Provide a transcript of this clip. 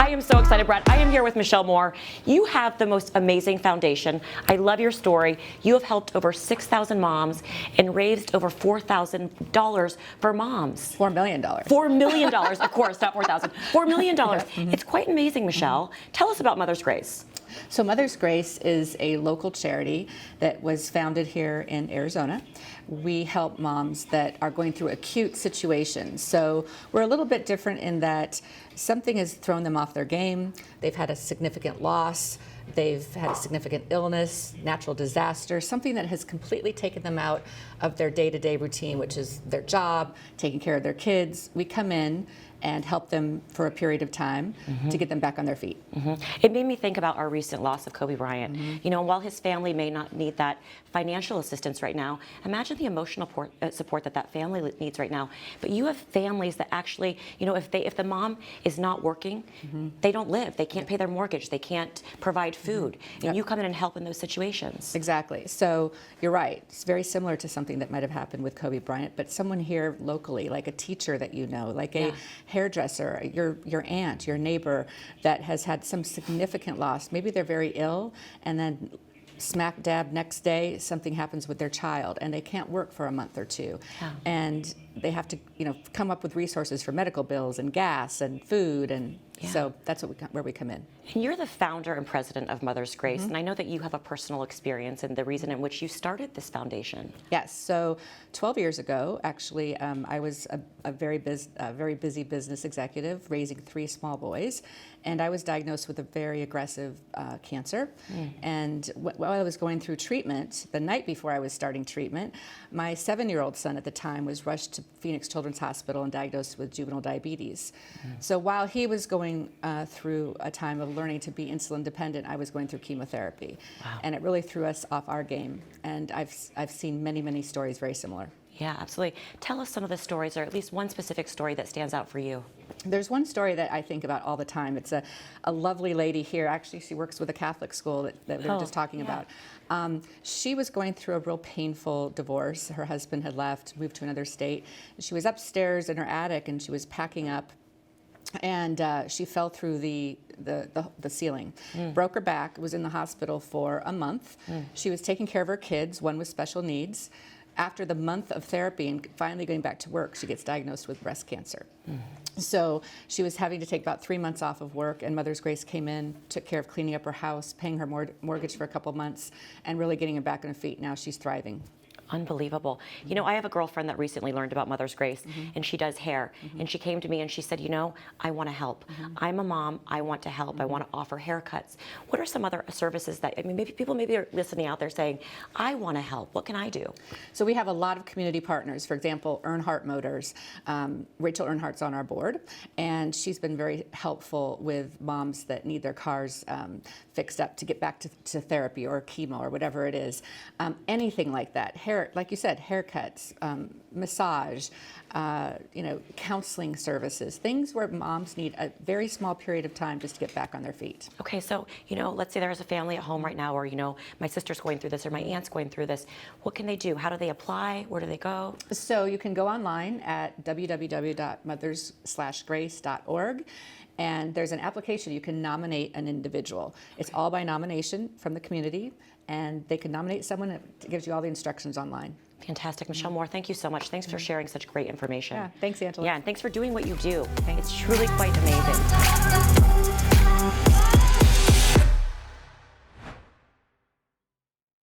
I am so excited, Brad. I am here with Michelle Moore. You have the most amazing foundation. I love your story. You have helped over 6,000 moms and raised over $4,000 for moms. $4 million. $4 million, of course, not 4,000. $4 million. It's quite amazing, Michelle. Tell us about Mother's Grace. So Mother's Grace is a local charity that was founded here in Arizona. We help moms that are going through acute situations. So we're a little bit different in that something has thrown them off their game. They've had a significant loss. They've had a significant illness, natural disaster, something that has completely taken them out of their day-to-day routine, which is their job, taking care of their kids. We come in and help them for a period of time to get them back on their feet. It made me think about our recent loss of Kobe Bryant. You know, while his family may not need that financial assistance right now, imagine the emotional support that that family needs right now. But you have families that actually, you know, if the mom is not working, they don't live. They can't pay their mortgage. They can't provide food. And you come in and help in those situations. Exactly. So you're right. It's very similar to something that might have happened with Kobe Bryant, but someone here locally, like a teacher that you know, like a hairdresser, your aunt, your neighbor that has had some significant loss. Maybe they're very ill, and then smack dab next day something happens with their child and they can't work for a month or two. And they have to, you know, come up with resources for medical bills and gas and food, and so that's where we come in. And you're the founder and president of Mother's Grace, and I know that you have a personal experience in the reason in which you started this foundation. Yes, so 12 years ago, actually, I was a very busy business executive raising 3 small boys, and I was diagnosed with a very aggressive cancer. And while I was going through treatment, the night before I was starting treatment, my 7-year-old son at the time was rushed to Phoenix Children's Hospital and diagnosed with juvenile diabetes. So while he was going through a time of learning to be insulin dependent, I was going through chemotherapy. And it really threw us off our game. And I've seen many stories very similar. Yeah, absolutely. Tell us some of the stories, or at least one specific story that stands out for you. There's one story that I think about all the time. It's a lovely lady here. Actually, she works with a Catholic school that we were just talking about. She was going through a real painful divorce. Her husband had left, moved to another state. She was upstairs in her attic, and she was packing up, and she fell through the ceiling, broke her back, was in the hospital for a month. She was taking care of her kids, one with special needs. After the month of therapy and finally going back to work, she gets diagnosed with breast cancer. So she was having to take about 3 months off of work, and Mother's Grace came in, took care of cleaning up her house, paying her mortgage for a couple months, and really getting her back on her feet. Now she's thriving. Unbelievable. You know, I have a girlfriend that recently learned about Mother's Grace, and she does hair. And she came to me and she said, you know, I want to help. I'm a mom. I want to help. I want to offer haircuts. What are some other services that, I mean, maybe people are listening out there saying, I want to help. What can I do? So we have a lot of community partners. For example, Earnhardt Motors. Rachel Earnhardt's on our board, and she's been very helpful with moms that need their cars fixed up to get back to therapy or chemo or whatever it is. Anything like that. Like you said, haircuts, massage, you know, counseling services, things where moms need a very small period of time just to get back on their feet. Okay, so, you know, let's say there's a family at home right now, or, you know, my sister's going through this or my aunt's going through this. What can they do? How do they apply? Where do they go? So you can go online at www.mothers/grace.org. And there's an application. You can nominate an individual. It's all by nomination from the community, and they can nominate someone. It gives you all the instructions online. Fantastic. Michelle Moore, thank you so much. Thanks for sharing such great information. Yeah, thanks, Angela. Yeah, and thanks for doing what you do. It's truly quite amazing.